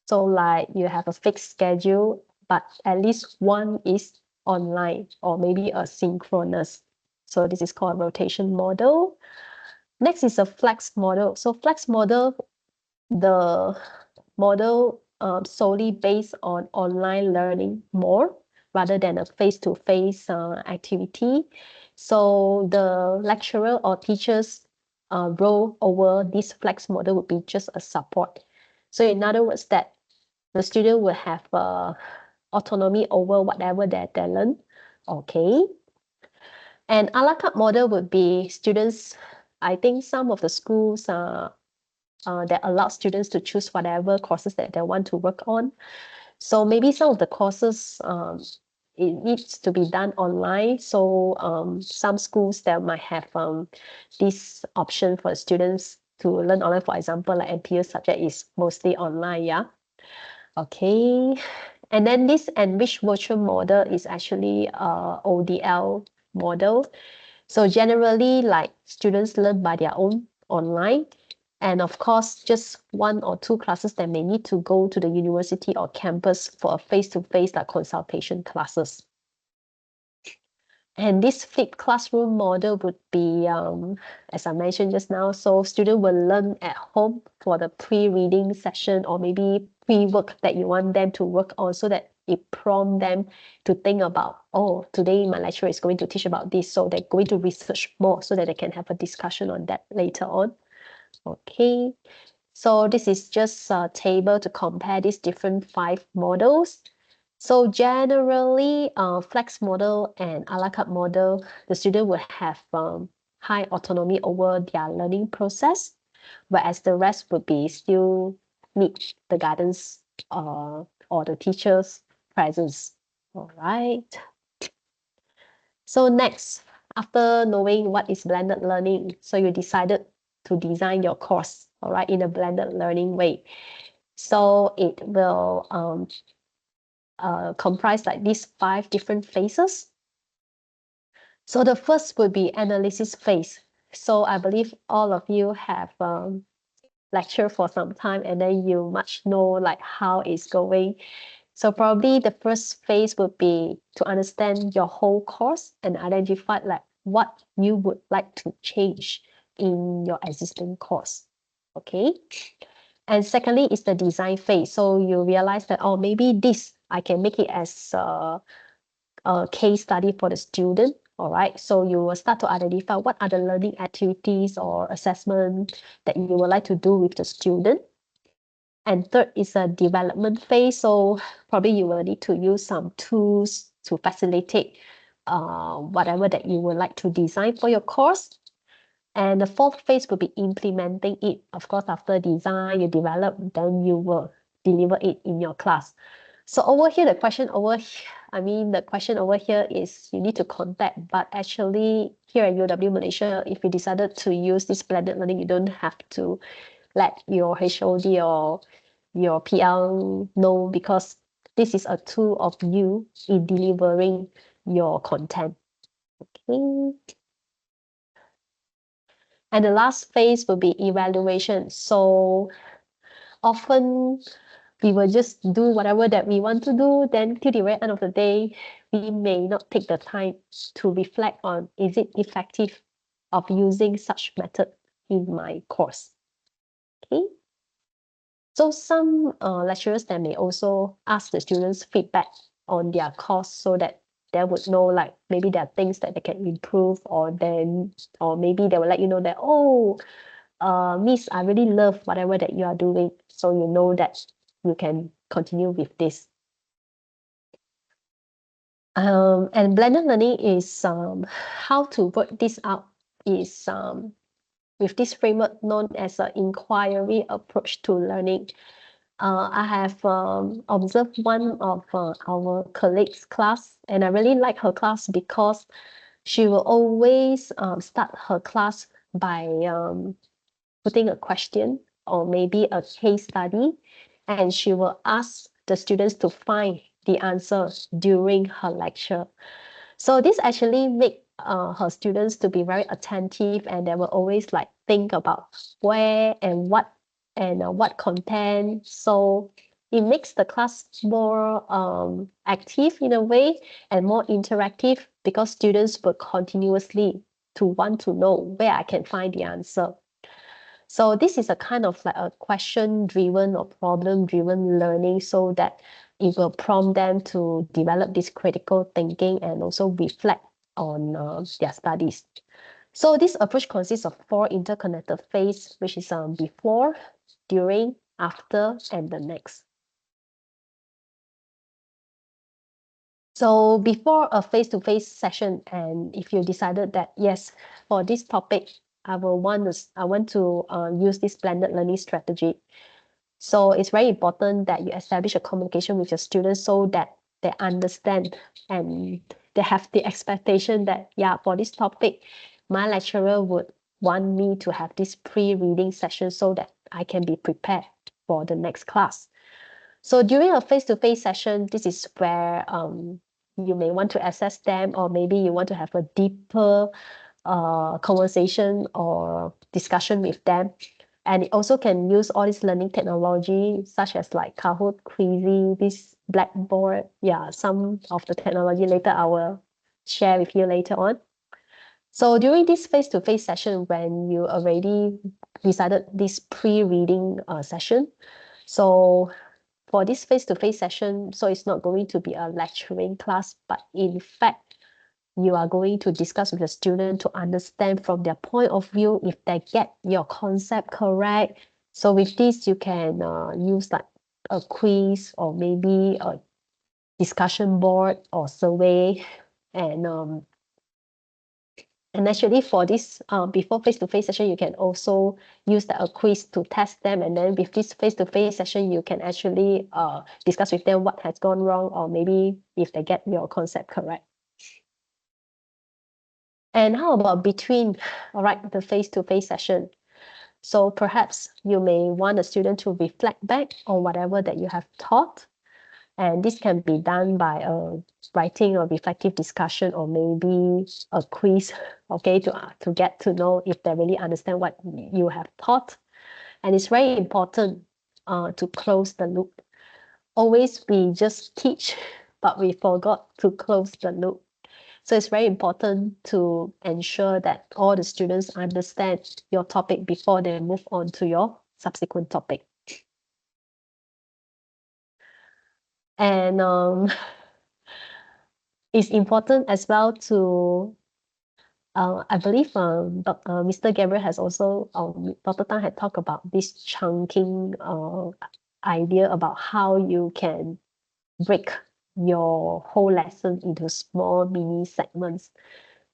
So like you have a fixed schedule, but at least one is online or maybe asynchronous. So this is called rotation model. Next is a flex model. So flex model, the model solely based on online learning more rather than a face-to-face activity. So the lecturer or teacher's role over this flex model would be just a support. So in other words, that the student will have autonomy over whatever that they learn. Okay. And a la carte model would be students, I think some of the schools that allow students to choose whatever courses that they want to work on. So maybe some of the courses it needs to be done online. So some schools that might have this option for students to learn online. For example, like NPU subject is mostly online, yeah. Okay, and then this enriched virtual model is actually ODL model. So generally, like students learn by their own online. And of course, just 1 or 2 classes that may need to go to the university or campus for a face-to-face like consultation classes. And this flipped classroom model would be, as I mentioned just now, so student will learn at home for the pre-reading session or maybe pre-work that you want them to work on, so that it prompt them to think about, oh, today my lecturer is going to teach about this, so they're going to research more so that they can have a discussion on that later on. Okay, so this is just a table to compare these different 5 models. So generally, flex model and a la carte model, the student will have high autonomy over their learning process, whereas the rest would be still need the guidance or the teacher's presence. All right. So next, after knowing what is blended learning, so you decided to design your course, all right, in a blended learning way. So it will comprise like these 5 different phases. So the first would be analysis phase. So I believe all of you have lecture for some time, and then you much know like how it's going. So probably the first phase would be to understand your whole course and identify like what you would like to change in your existing course. Okay. And secondly is the design phase. So you realize that, oh, maybe this I can make it as a case study for the student. All right, so you will start to identify what are the learning activities or assessment that you would like to do with the student. And third is a development phase. So probably you will need to use some tools to facilitate whatever that you would like to design for your course. And the fourth phase will be implementing it. Of course, after design, you develop, then you will deliver it in your class. So over here, the question over here is you need to contact, but actually here at UW Malaysia, if you decided to use this blended learning, you don't have to let your HOD or your PL know, because this is a tool of you in delivering your content. Okay. And the last phase will be evaluation. So often we will just do whatever that we want to do. Then till the very end of the day, we may not take the time to reflect on, is it effective of using such method in my course? Okay. So some lecturers that may also ask the students feedback on their course, so that they would know like maybe there are things that they can improve, or maybe they will let you know that, oh, Miss, I really love whatever that you are doing. So you know that you can continue with this. And blended learning is how to work this out is with this framework known as an inquiry approach to learning. I have observed one of our colleagues' class, and I really like her class because she will always start her class by putting a question or maybe a case study, and she will ask the students to find the answer during her lecture. So this actually make her students to be very attentive, and they will always like think about where and what content. So it makes the class more active in a way and more interactive, because students will continuously to want to know where I can find the answer. So this is a kind of like a question-driven or problem-driven learning, so that it will prompt them to develop this critical thinking and also reflect on their studies. So this approach consists of 4 interconnected phases, which is before, during, after, and the next. So before a face-to-face session, and if you decided that, yes, for this topic, I want to use this blended learning strategy. So it's very important that you establish a communication with your students, so that they understand and they have the expectation that, yeah, for this topic, my lecturer would want me to have this pre-reading session so that I can be prepared for the next class. So during a face-to-face session, this is where you may want to assess them, or maybe you want to have a deeper conversation or discussion with them. And it also can use all this learning technology, such as like Kahoot, Quizzy, this Blackboard. Yeah, some of the technology later I will share with you later on. So during this face-to-face session, when you already decided this pre-reading session, so for this face-to-face session, so it's not going to be a lecturing class, but in fact, you are going to discuss with the student to understand from their point of view if they get your concept correct. So with this, you can use like a quiz or maybe a discussion board or survey, and actually for this before face-to-face session, you can also use a quiz to test them, and then with this face-to-face session, you can actually discuss with them what has gone wrong, or maybe if they get your concept correct. And how about between, all right, the face-to-face session? So perhaps you may want a student to reflect back on whatever that you have taught. And this can be done by writing a reflective discussion or maybe a quiz, okay, to get to know if they really understand what you have taught. And it's very important to close the loop. Always we just teach, but we forgot to close the loop. So it's very important to ensure that all the students understand your topic before they move on to your subsequent topic. And it's important as well to, I believe Mr. Gabriel has also, Dr. Tang had talked about this chunking idea about how you can break your whole lesson into small mini segments.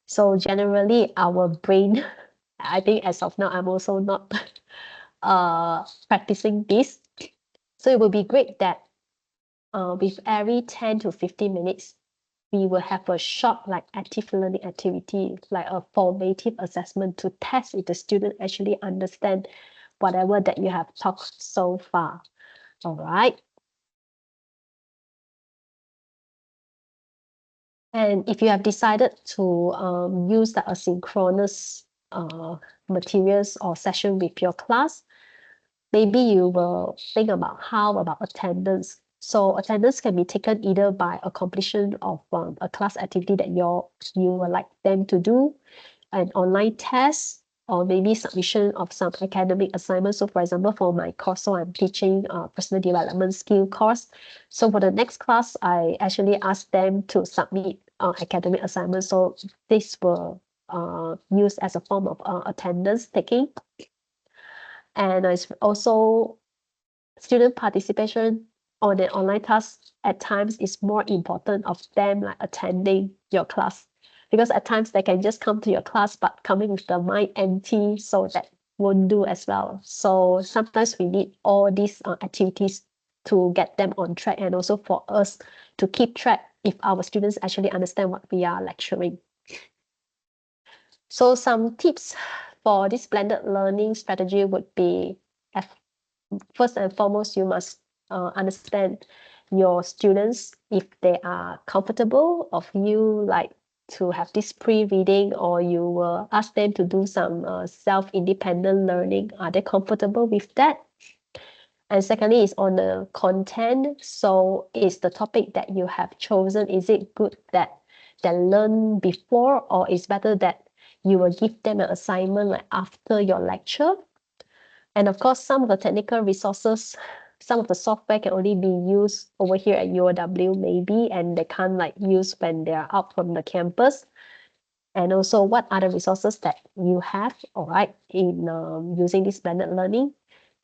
So generally our brain, I think as of now, I'm also not practicing this. So it would be great that with every 10 to 15 minutes, we will have a short like active learning activity, like a formative assessment to test if the student actually understand whatever that you have taught so far. All right. And if you have decided to use the asynchronous materials or session with your class, maybe you will think about how about attendance. So attendance can be taken either by a completion of a class activity that you would like them to do, an online test, or maybe submission of some academic assignments. So for example, for my course, so I'm teaching personal development skill course. So for the next class, I actually ask them to submit academic assignments. So this will use as a form of attendance taking. And it's also student participation on an online task at times is more important of them like attending your class, because at times they can just come to your class but coming with the mind empty, so that won't do as well. So sometimes we need all these activities to get them on track, and also for us to keep track if our students actually understand what we are lecturing. So some tips for this blended learning strategy would be, first and foremost, you must understand your students, if they are comfortable of you like to have this pre-reading, or you will ask them to do some self-independent learning. Are they comfortable with that? And secondly is on the content. So is the topic that you have chosen, is it good that they learn before, or is better that you will give them an assignment like after your lecture? And of course, some of the technical resources, some of the software can only be used over here at UOW maybe, and they can't like use when they are out from the campus. And also what are the resources that you have, all right, in using this blended learning,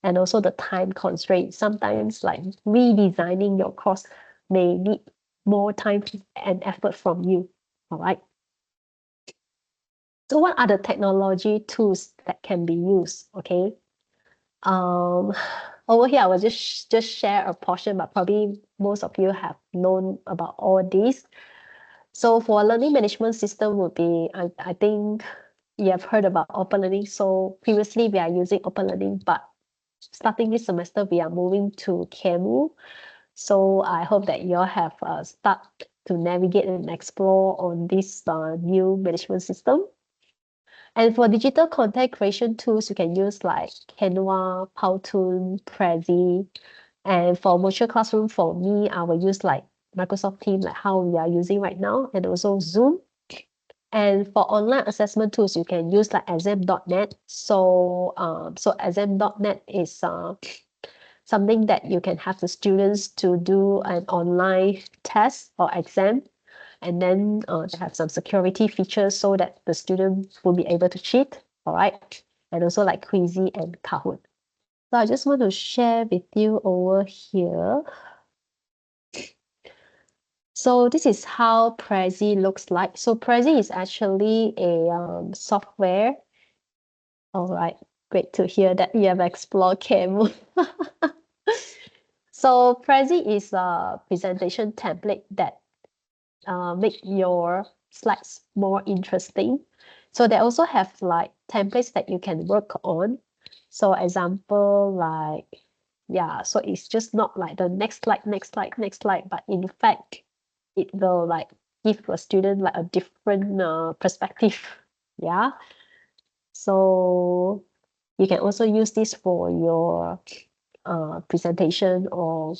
and also the time constraint. Sometimes like redesigning your course may need more time and effort from you, all right. So what are the technology tools that can be used, okay? Over here, I will just share a portion, but probably most of you have known about all these. So for learning management system would be, I think you have heard about Open Learning. So previously we are using Open Learning, but starting this semester, we are moving to Canoo. So I hope that you all have started to navigate and explore on this new management system. And for digital content creation tools, you can use like Canva, Powtoon, Prezi. And for virtual classroom, for me, I will use like Microsoft Teams, like how we are using right now, and also Zoom. And for online assessment tools, you can use like exam.net. So exam.net is something that you can have the students to do an online test or exam, and then they have some security features so that the student will be able to cheat. All right, and also like Quizy and Kahoot. So I just want to share with you over here. So this is how Prezi looks like. So Prezi is actually a software. All right, great to hear that you have explored Camo. So Prezi is a presentation template that make your slides more interesting. So they also have like templates that you can work on. So example like, yeah, so it's just not like the next slide, but in fact, it will like give a student like a different perspective. Yeah. So you can also use this for your presentation or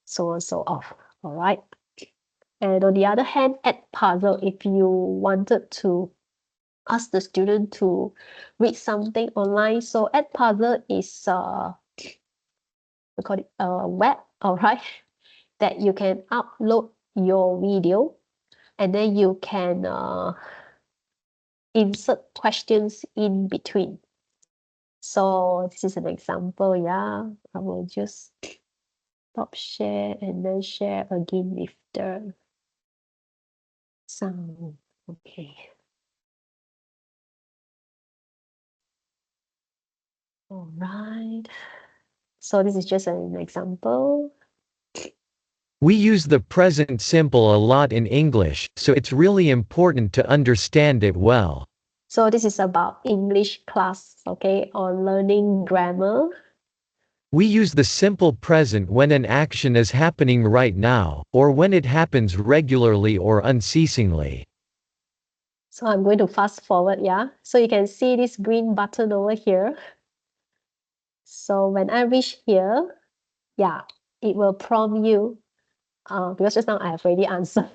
so on so off. All right. And on the other hand, Edpuzzle, if you wanted to ask the student to read something online, so Edpuzzle is we call it a web, all right, that you can upload your video, and then you can insert questions in between. So this is an example. Yeah, I will just stop share and then share again with the sound. Okay. All right. So this is just an example. We use the present simple a lot in English, so it's really important to understand it well. So this is about English class, okay, on learning grammar. We use the simple present when an action is happening right now, or when it happens regularly or unceasingly. So I'm going to fast forward, yeah. So you can see this green button over here. So when I reach here, yeah, it will prompt you, because just now I have already answered.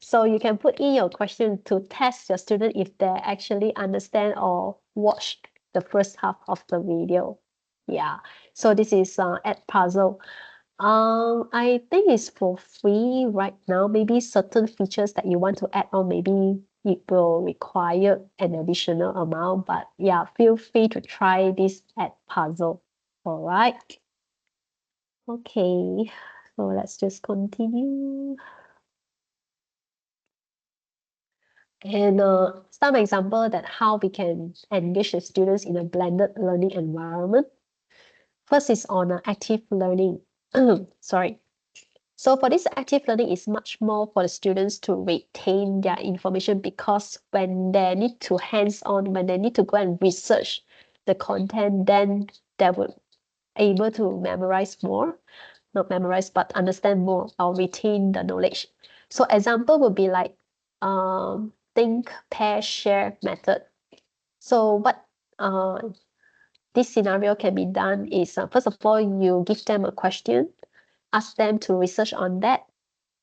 So you can put in your question to test your student if they actually understand or watch the first half of the video. Yeah, so this is Edpuzzle. I think it's for free right now. Maybe certain features that you want to add on, maybe it will require an additional amount, but yeah, feel free to try this Edpuzzle. All right. Okay, so let's just continue. And some example that how we can engage the students in a blended learning environment. First is on active learning. Sorry. So for this active learning is much more for the students to retain their information, because when they need to hands-on, when they need to go and research the content, then they will able to memorize more, not memorize, but understand more or retain the knowledge. So example would be like think, pair, share method. So what this scenario can be done is first of all, you give them a question, ask them to research on that,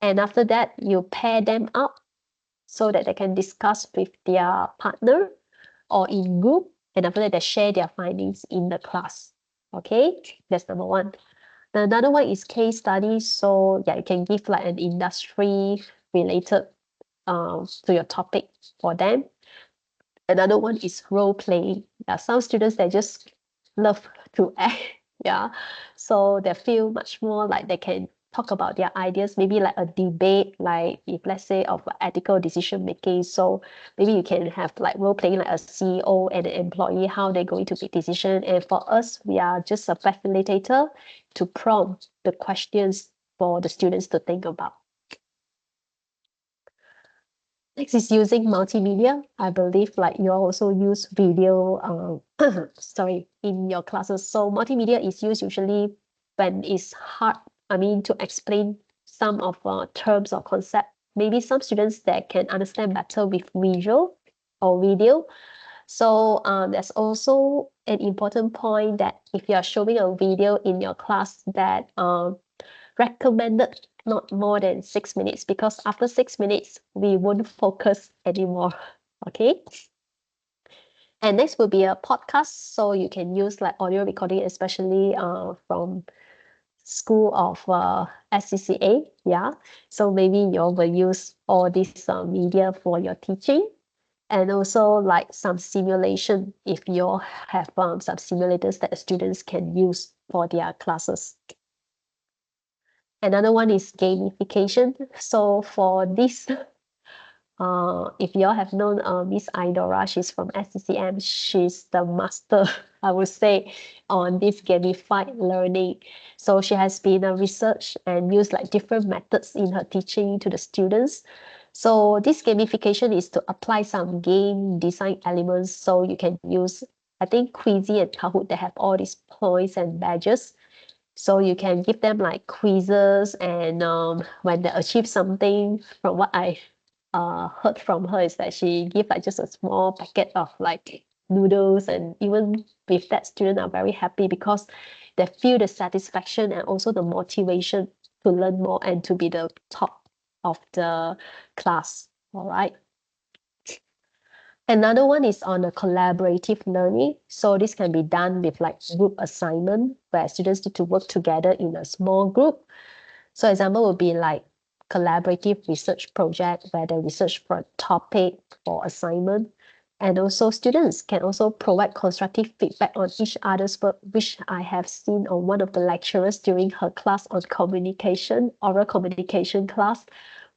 and after that you pair them up so that they can discuss with their partner or in group, and after that they share their findings in the class. Okay, that's number one. Another one is case study. So yeah, you can give like an industry related to your topic for them. Another one is role playing. Yeah, some students they just love to act. Yeah, so they feel much more like they can talk about their ideas, maybe like a debate, like if let's say of ethical decision making. So maybe you can have like role playing like a CEO and an employee, how they're going to make decision. And for us, we are just a facilitator to prompt the questions for the students to think about. Next is using multimedia. I believe like you also use video, sorry, in your classes. So multimedia is used usually when it's hard, I mean, to explain some of terms or concept. Maybe some students that can understand better with visual or video. So there's also an important point that if you are showing a video in your class that recommended not more than 6 minutes, because after 6 minutes, we won't focus anymore. Okay. And next will be a podcast. So you can use like audio recording, especially from school of SCCA. Yeah. So maybe you will use all this media for your teaching. And also like some simulation if you have some simulators that the students can use for their classes. Another one is gamification. So for this, if you all have known Miss Idora, she's from SCCM. She's the master, I would say, on this gamified learning. So she has been a research and used like different methods in her teaching to the students. So this gamification is to apply some game design elements. So you can use, I think, Quizy and Kahoot, they have all these points and badges. So you can give them like quizzes, and when they achieve something, from what I heard from her, is that she give like just a small packet of like noodles, and even with that, students are very happy because they feel the satisfaction and also the motivation to learn more and to be the top of the class. All right. Another one is on a collaborative learning. So this can be done with like group assignment where students need to work together in a small group. So example would be like collaborative research project where they research for a topic or assignment. And also students can also provide constructive feedback on each other's work, which I have seen on one of the lecturers during her class on communication, oral communication class,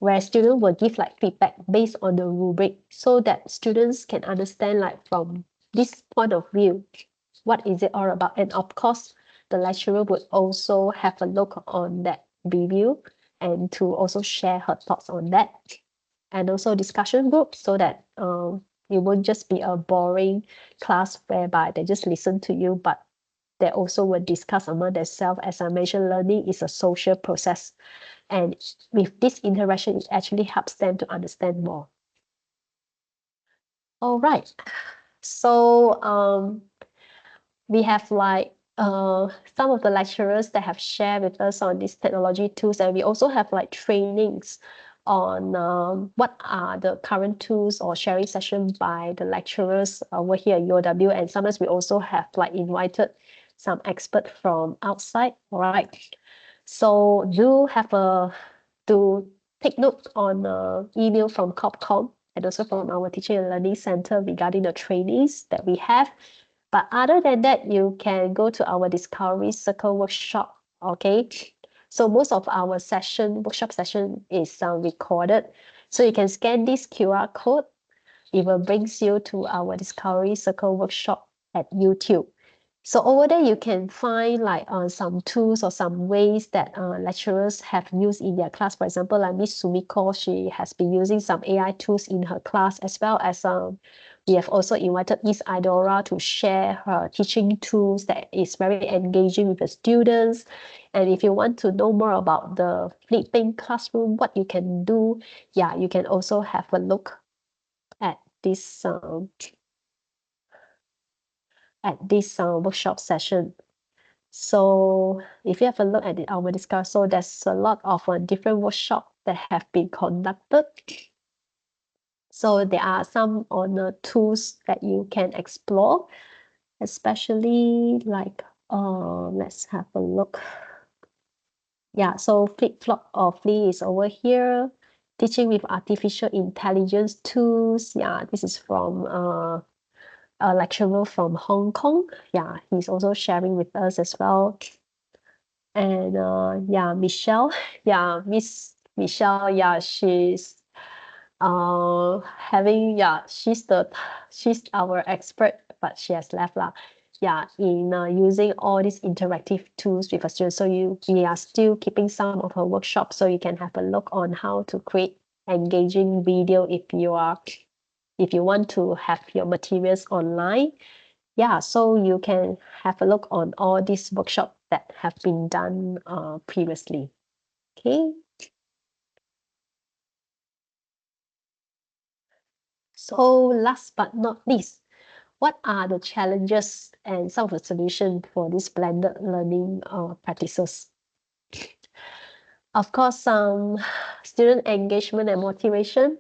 where students will give like feedback based on the rubric so that students can understand like from this point of view, what is it all about. And of course, the lecturer would also have a look on that review and to also share her thoughts on that. And also discussion group so that it won't just be a boring class whereby they just listen to you, but they also will discuss among themselves. As I mentioned, learning is a social process. And with this interaction, it actually helps them to understand more. All right. So we have like some of the lecturers that have shared with us on these technology tools, and we also have like trainings on what are the current tools or sharing session by the lecturers over here at UOW. And sometimes we also have like invited some expert from outside. All right. So do take note on email from Corpcom and also from our Teaching and Learning Center regarding the trainings that we have. But other than that, you can go to our Discovery Circle workshop. Okay. So most of our workshop session is recorded. So you can scan this QR code. It will bring you to our Discovery Circle workshop at YouTube. So over there, you can find like some tools or some ways that lecturers have used in their class. For example, like Miss Sumiko, she has been using some AI tools in her class, as well as we have also invited Miss Idora to share her teaching tools that is very engaging with the students. And if you want to know more about the flipping classroom, what you can do, yeah, you can also have a look at this workshop session. So if you have a look at our discussion, so there's a lot of different workshops that have been conducted. So there are some on the tools that you can explore, especially like let's have a look. Yeah, so Flip Flop or Flee is over here. Teaching with artificial intelligence tools. Yeah, this is from a lecturer from Hong Kong. Yeah, he's also sharing with us as well. And yeah, Michelle. Yeah, Miss Michelle. Yeah, she's having, yeah, she's our expert, but she has left lah. Yeah, in using all these interactive tools with a student. So we are still keeping some of her workshops, so you can have a look on how to create engaging video if you want to have your materials online. Yeah, so you can have a look on all these workshops that have been done previously. Okay. So last but not least, what are the challenges and some of the solutions for these blended learning practices? Of course, student engagement and motivation.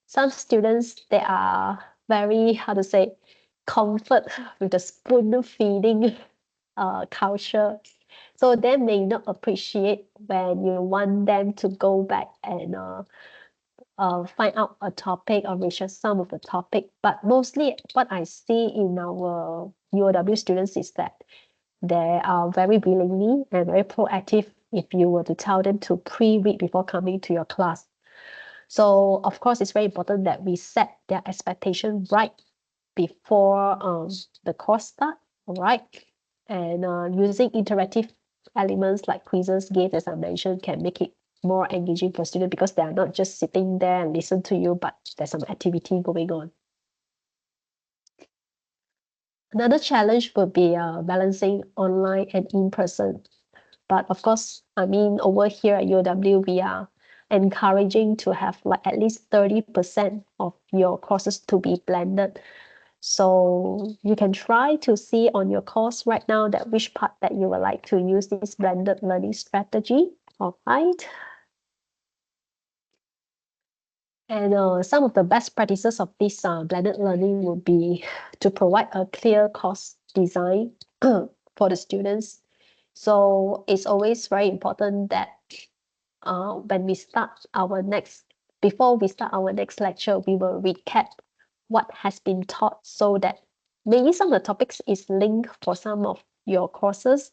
Some students, they are very, how to say, comfort with the spoon feeding culture. So they may not appreciate when you want them to go back and find out a topic or research some of the topic. But mostly what I see in our UOW students is that they are very willingly and very proactive if you were to tell them to pre-read before coming to your class. So of course, it's very important that we set their expectation right before the course start, all right? And using interactive elements like quizzes, games, as I mentioned, can make it more engaging for students because they are not just sitting there and listen to you, but there's some activity going on. Another challenge would be balancing online and in-person. But of course, I mean, over here at UOW, we are encouraging to have like at least 30% of your courses to be blended. So you can try to see on your course right now that which part that you would like to use this blended learning strategy. All right. And some of the best practices of this blended learning would be to provide a clear course design for the students. So it's always very important that when we start before we start our next lecture, we will recap what has been taught so that maybe some of the topics is linked for some of your courses,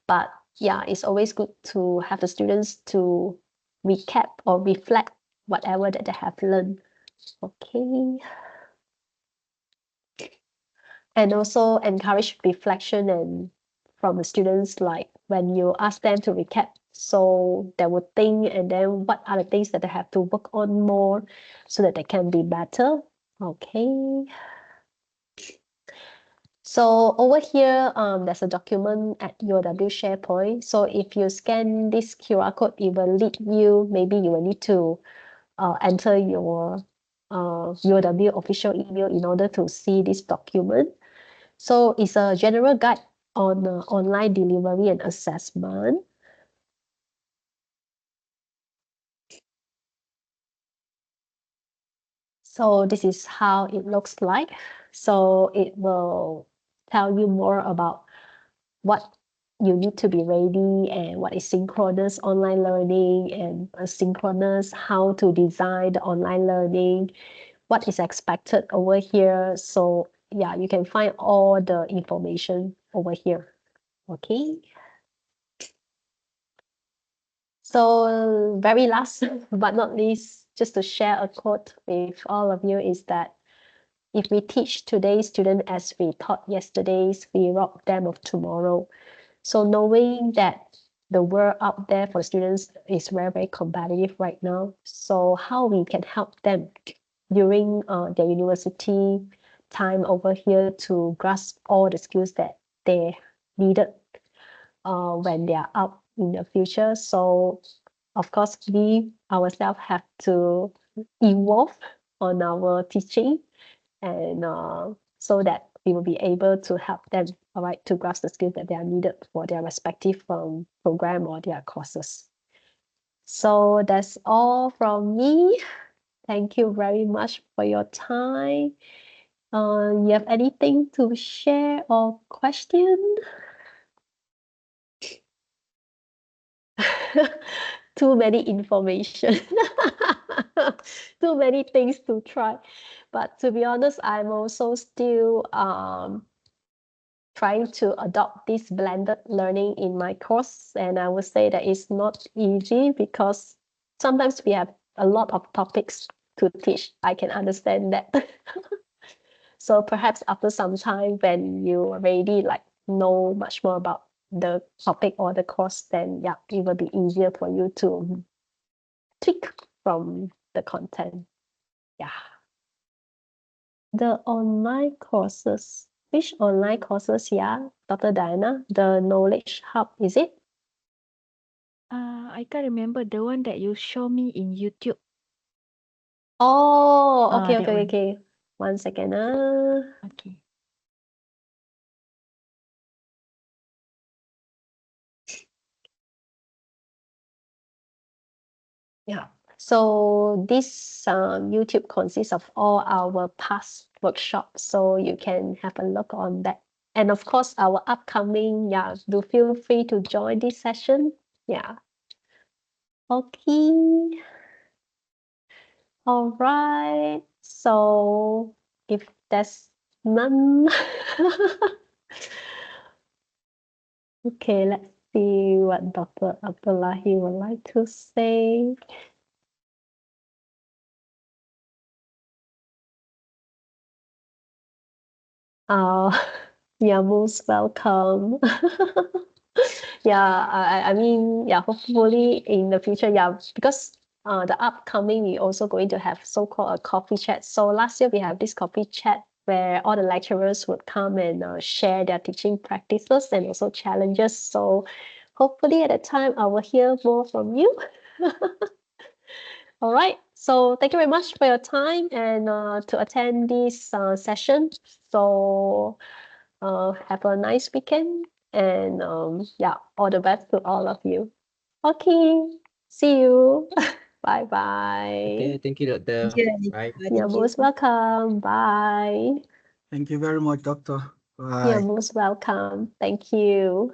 but yeah, it's always good to have the students to recap or reflect whatever that they have learned. Okay. And also encourage reflection and from the students, like when you ask them to recap, so they would think and then what are the things that they have to work on more so that they can be better. Okay. So over here, there's a document at UOW SharePoint. So if you scan this QR code, it will lead you, maybe you will need to enter your UOW official email in order to see this document. So it's a general guide on online delivery and assessment. So this is how it looks like. So it will tell you more about what you need to be ready and what is synchronous online learning and asynchronous, how to design the online learning, what is expected over here. So yeah, you can find all the information over here. Okay. So very last but not least, just to share a quote with all of you is that if we teach today's student as we taught yesterday's, we rob them of tomorrow. So knowing that the world out there for students is very, very competitive right now. So how we can help them during their university time over here to grasp all the skills that they needed when they are out in the future. So of course, we ourselves have to evolve on our teaching and so that we will be able to help them, all right, to grasp the skills that they are needed for their respective program or their courses. So that's all from me. Thank you very much for your time. You have anything to share or question? Too many information. Too many things to try. But to be honest, I'm also still trying to adopt this blended learning in my course. And I would say that it's not easy because sometimes we have a lot of topics to teach. I can understand that. So perhaps after some time when you already like know much more about the topic or the course, then yeah, it will be easier for you to tweak from the content. Yeah. The online courses. Which online courses, yeah, Dr. Diana? The Knowledge Hub, is it? I can't remember the one that you show me in YouTube. Oh, okay, that okay, one. okay. 1 second. Okay. Yeah. So this YouTube consists of all our past workshops, so you can have a look on that. And of course, our upcoming, yeah, do feel free to join this session. Yeah. Okay. All right. So if there's none, okay, let's see what Dr. Abdullahi would like to say. Yeah, most welcome. Yeah, I mean, yeah, hopefully in the future, yeah, because the upcoming we also going to have so-called a coffee chat. So last year we have this coffee chat where all the lecturers would come and share their teaching practices and also challenges. So hopefully at the time I will hear more from you. All right. So thank you very much for your time and to attend this session. So have a nice weekend and yeah, all the best to all of you. Okay, see you. Bye bye. Okay, thank you, Doctor. Thank you, Anika. Bye. Thank You're you. most welcome. Bye. Thank you very much, Doctor. You're Bye. most welcome. Thank you.